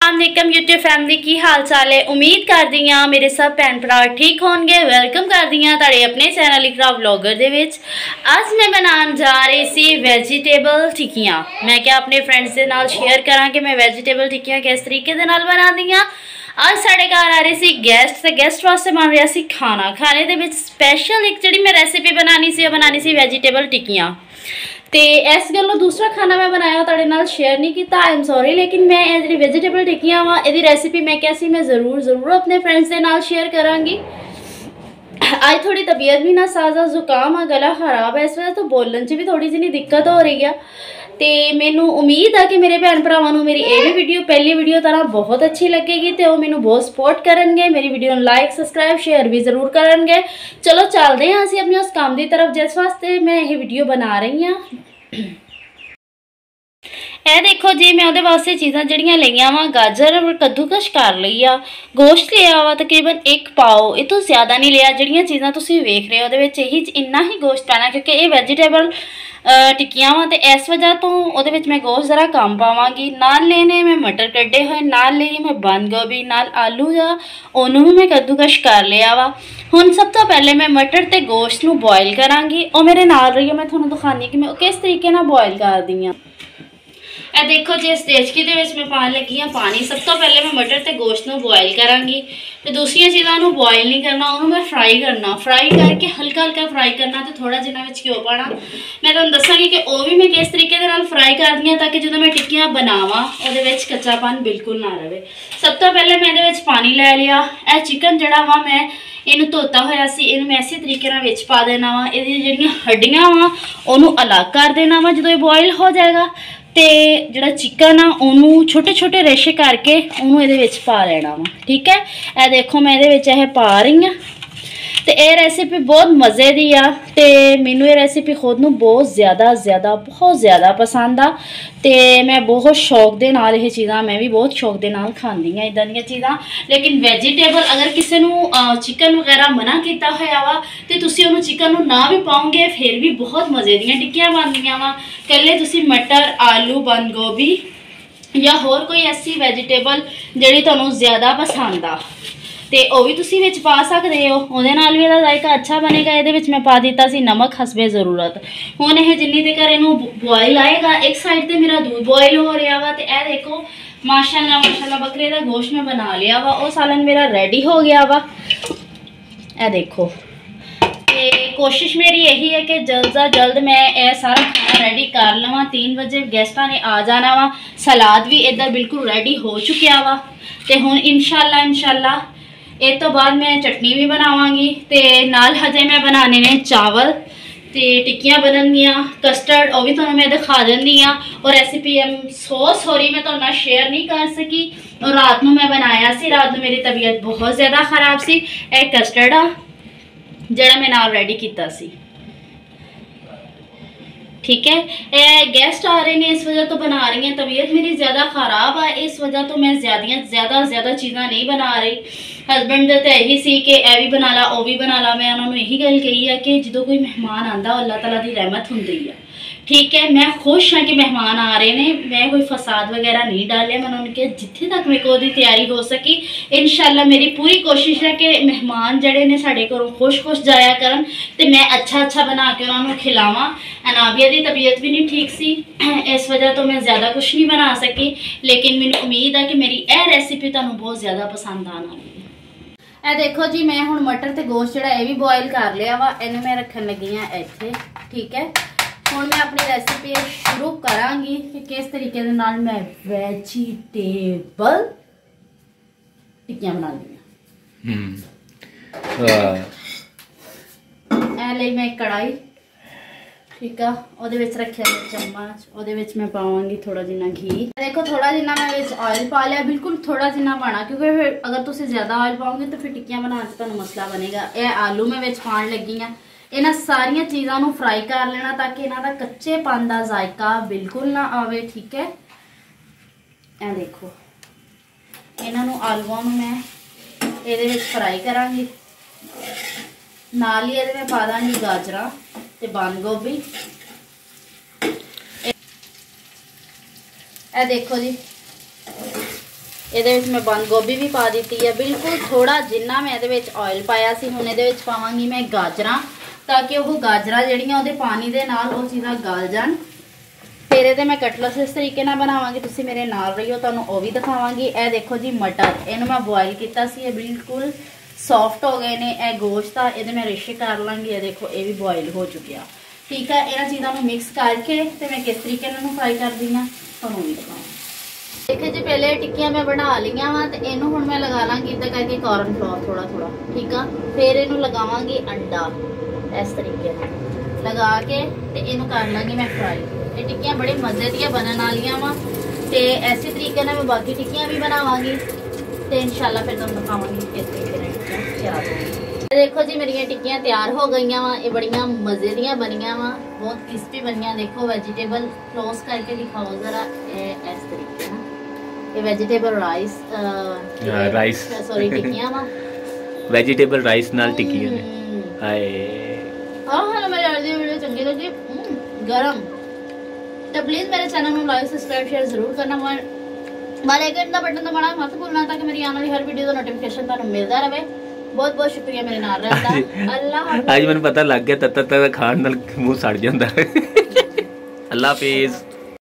अस्सलामुअलैकुम YouTube family की हाल चाल है। उम्मीद कर दी हाँ मेरे सब भैन भरा ठीक होंगे। वेलकम कर दी हाँ ताड़े अपने चैनल इकरा व्लॉगर दे विच। अज मैं बनाने जा रही सी वेजिटेबल टिक्कियां। मैं क्या अपने फ्रेंड्स के नाल शेयर करा कि मैं वेजिटेबल टिक्कियां किस तरीके दे नाल बना दी हाँ। अज साढ़े घर आ रहे सी गेस्ट ते गेस्ट वास्ते बन रहा सी खाना। खाने दे विच स्पैशल एक जी मैं रेसिपी बनानी सी वेजिटेबल टिक्कियां। तो इस गलों दूसरा खाना मैं बनाया तुहाडे नाल शेयर नहीं किया, आई एम सॉरी। लेकिन मैं ये जी वेजिटेबल टिक्कियां वा इहदी रेसिपी मैं कैसी मैं ज़रूर अपने फ्रेंड्स के नाल शेयर करांगी। आज थोड़ी तबीयत भी ना साजा, जुकाम है, गला खराब है, इस वजह तो बोलने च भी थोड़ी जी दिक्कत हो रही है। तो मैनू उम्मीद है कि मेरे भैन भरावां नू मेरी ये भी वीडियो पहली वीडियो तरह बहुत अच्छी लगेगी तो वह मैनू बहुत सपोर्ट करेंगे। मेरी वीडियो लाइक सब्सक्राइब शेयर भी जरूर करेंगे। चलो चलते हैं असीं अपने उस काम की तरफ जिस वास्ते मैं ये वीडियो बना रही हाँ। ए देखो जी मैं उहदे वास्ते चीज़ां जड़ियां लईआं वा, गाजर कद्दूकश कर लई आ, गोश्त लिया वा तकरीबन 1 पाओ, ये तो ज़्यादा नहीं लिया। जड़ियां चीज़ां तुसीं वेख रहे हो उहदे विच यही इन्ना ही गोश्त पैना क्योंकि ये वेजिटेबल टिक्कियां वा, तो इस वजह तो उहदे विच मैं गोश्त ज़रा कम पावांगी। नाल लेने मैं मटर कड्डे हुए, नाल ਲਈ मैं बंद गोभी, नाल आलू या ओनू भी मैं कद्दूकश कर लिया वा। हुण सब तो पहले मैं मटर ते गोश्त नू बॉयल करांगी और मेरे नाल रही मैं तुहानूं दिखानी कि मैं किस तरीके नाल बॉयल करदी हाँ। ए देखो जी इस देचकी दे विच मैं पान लगी हाँ पानी। सब तो पहले मैं मटर ते गोश्त नू बॉयल करांगी तो दूसरी चीज़ों नू बॉयल नहीं करना, उन्होंने मैं फ्राई करना। फ्राई करके हल्का हल्का फ्राई करना तो थोड़ा जिन्ना विच घ्यो पाना। मैं तुहानूं दस्सांगी कि वह भी मैं किस तरीके दे नाल फ्राई करदी हाँ ताकि जो मैं टिक्कियां बनावां उहदे विच कच्चापन बिल्कुल ना रहे। सब तो पहले मैं इहदे विच पानी लै लिया। यह चिकन जिहड़ा वा मैं इनू धोता होया सी, इनू मैं इसी तरीके नाल विच पा देना वा। इहदी जिहड़ियां हड्डियां वा उहनूं अलग कर देना वा। जो बॉयल हो जाएगा तो जोड़ा चिकन आ उन्होंने छोटे छोटे रेशे करके उन्होंने ये पा लेना वा। ठीक है, यह देखो मैं ये पा रही हाँ। तो यह रेसिपी बहुत मज़े की आ तो मैनू ये रेसिपी खुद नू बहुत ज़्यादा पसंद आ। तो मैं बहुत शौक के नाल ये चीज़ां मैं भी बहुत शौक के नाल खांदी हाँ इदां दी चीज़ां। लेकिन वेजिटेबल अगर किसी नू चिकन वगैरह मना किया होया वा तो तुसीं उहनूं चिकन नू ना भी पाओगे फिर भी बहुत मज़े दी टिक्कियां बनदियां वा। कल्ले तुसीं मटर आलू बंद गोभी या होर कोई ऐसी वेजिटेबल जिहड़ी तुहानूं ज़्यादा पसंद आ तो वह भी तुसीं विच पा सकते हो, उहदे नाल भी इहदा जायका अच्छा बनेगा। ये मैं पा दिता सी नमक हसबे ज़रूरत। हुण यह जिन्नी देर इनू बॉयल आएगा, एक साइड ते मेरा दूध बॉयल हो रहा वा। तो यह देखो माशाअल्लाह बकरे का गोश्त मैं बना लिया वा और सालन मेरा रेडी हो गया वा। यह देखो कोशिश मेरी यही है कि जल्द से जल्द मैं यह सारा खाना रेडी कर लवां। 3 बजे गेस्टां ने आ जाना वा। सलाद भी इधर बिल्कुल रेडी हो चुकिया वा। तो हुण इंशाअल्लाह इस तो बाद मैं चटनी भी बनावांगी ते नाल हजे मैं बनाने ने चावल ते टिक्कियां बननगियां। कस्टर्ड वो भी तुहानूं मैं दिखा दिंदी हाँ। और रेसिपी सॉरी मैं तुहाडे नाल शेयर नहीं कर सकी। और रात नूं मैं बनाया सी, रात नूं मेरी तबीयत बहुत ज़्यादा खराब सी। यह कस्टर्ड आ जिहड़ा मैं नाल रेडी कीता सी। ठीक है, गेस्ट आ रहे हैं इस वजह तो बना रही हैं। तबीयत मेरी ज़्यादा ख़राब है इस वजह तो मैं ज़्यादा चीज़ां नहीं बना रही। हसबैंड तो यही सी कि यह भी बना ला वह भी बना ला। मैं उन्होंने यही गल कही है कि जो कोई मेहमान आता अल्लाह ताला की रहमत होंदी है। ठीक है, मैं खुश हाँ कि मेहमान आ रहे हैं। मैं कोई फसाद वगैरह नहीं डाले। मैं उन्होंने कहा जिथे तक मेरे को तैयारी हो सकी इंशाअल्लाह मेरी पूरी कोशिश है कि मेहमान जड़े ने साढ़े घरों खुश जाया करन ते मैं अच्छा बना के उन्होंने खिलावां। अनाबिया की तबीयत भी नहीं ठीक सी इस वजह तो मैं ज़्यादा कुछ नहीं बना सकी। लेकिन मैंने उम्मीद है कि मेरी यह रेसिपी तुहानूं बहुत ज़्यादा पसंद आने वाली है। देखो जी मैं हुण मटर ते गोश्त जिहड़ा यह भी बॉयल कर लिया वा। इन्हूं मैं रखन लगी हाँ इत्थे। ठीक है, हुण मैं अपनी रेसिपी शुरू करांगी कि किस तरीके दे नाल मैं वेजिटेबल टिक्कियां बनानी है। मैं कढ़ाई ठीक है ਉਹਦੇ ਵਿੱਚ रखे चम्मच, ਉਹਦੇ ਵਿੱਚ मैं पावांगी थोड़ा जिन्ना घी। देखो थोड़ा जिन्ना मैं विच ऑयल पा लिया, बिल्कुल थोड़ा जिन्ना पाना क्योंकि फिर अगर तुम ज़्यादा ऑयल पाओगे तो फिर टिक्कियां बनाने से तुहानूं मसला बनेगा। यह आलू मैं विच पाण लगी हाँ। इन्हां सारियां चीज़ों नूं फ्राई कर लेना ताकि इन्हां दा कच्चेपन दा जायका बिल्कुल ना आवे। ठीक है, यह देखो इन्हां नूं आलूआं नूं मैं इहदे विच फ्राई करांगी। नाल ही इहदे में पा दांगी गाजरां ते बंद गोभी। ए देखो जी ਇਹਦੇ ਵਿੱਚ ਮੈਂ ਬੰਦ ਗੋਭੀ ਵੀ ਪਾ ਦਿੱਤੀ ਹੈ ਬਿਲਕੁਲ ਥੋੜਾ ਜਿੰਨਾ ਮੈਂ ਇਹਦੇ ਵਿੱਚ ਆਇਲ ਪਾਇਆ ਸੀ। ਹੁਣ ਇਹਦੇ ਵਿੱਚ ਪਾਵਾਂਗੀ ਮੈਂ ਗਾਜਰਾਂ, ਤਾਂ ਕਿ ਉਹ ਗਾਜਰਾਂ ਜਿਹੜੀਆਂ ਉਹਦੇ ਪਾਣੀ ਦੇ ਨਾਲ ਉਹ ਚੀਜ਼ਾਂ ਗਲ ਜਾਣ। ਫਿਰ ਇਹਦੇ ਮੈਂ ਕਟਲਸ ਇਸ ਤਰੀਕੇ ਨਾਲ ਬਣਾਵਾਂਗੀ, ਤੁਸੀਂ ਮੇਰੇ ਨਾਲ ਰਹੀਓ, ਤੁਹਾਨੂੰ ਉਹ ਵੀ ਦਿਖਾਵਾਂਗੀ। ਇਹ ਦੇਖੋ ਜੀ ਮਟਰ, ਇਹਨੂੰ ਮੈਂ ਬੋਇਲ ਕੀਤਾ ਸੀ, ਇਹ ਬਿਲਕੁਲ ਸੌਫਟ ਹੋ ਗਏ ਨੇ। ਇਹ ਗੋਸ਼ਤ ਆ, ਇਹਦੇ ਮੈਂ ਰਿਸ਼ੇ ਕਰ ਲਾਂਗੀ। ਇਹ ਦੇਖੋ ਇਹ ਵੀ ਬੋਇਲ ਹੋ ਚੁੱਕਿਆ। ਠੀਕ ਹੈ, ਇਹਨਾਂ ਚੀਜ਼ਾਂ ਨੂੰ ਮਿਕਸ ਕਰਕੇ ਤੇ ਮੈਂ ਕਿਸ ਤਰੀਕੇ ਨਾਲ ਫਰਾਈ ਕਰਦੀ ਹਾਂ ਤੁਹਾਨੂੰ ਵੀ ਦਿਖਾਵਾਂ। देखिए जी पहले टिक्कियां मैं बना लिया वा, तो इनू हुण मैं लगा लांगी इदा करके कॉर्न फ्लोर थोड़ा थोड़ा। ठीक है, फिर इनू लगावांगी अंडा इस तरीके लगा के ते इनू कर लांगी मैं फ्राई। ये टिक्कियां बड़े मजे दी बनन वालियां वा, ते इसी तरीके नाल मैं बाकी टिक्कियां भी बनावांगी ते इंशाल्लाह फिर तुहानूं दिखावांगी किस तरीके नाल टिक्कियां तैयार होंगी। देखो जी मेरी टिक्कियां तैयार हो गई वा, ये बड़ियां मजे दी बनिया वा, बहुत क्रिस्पी बनिया। देखो वेजिटेबल क्लोज करके दिखाओ जरा, इस तरीके ना ये वेजिटेबल राइस राइस सॉरी टिक्कियां वा, वेजिटेबल राइस नाल टिक्कियां ने। हाय हां हेलो मेरे आज दी वीडियो चंगी लगी गरम तो प्लीज मेरे चैनल को लाइक सब्सक्राइब शेयर जरूर करना। वाले आइकन का बटन दबाना मत भूलना, ताकि मेरी आने वाली हर वीडियो का नोटिफिकेशन तुहानू मिलता रहे। बहुत बहुत शुक्रिया मेरे नाल रहन दा। अल्लाह हाफिज़। आज मैनूं पता लग गया तत्ता खाण नाल मूंह सड़ जांदा। अल्लाह हाफिज़।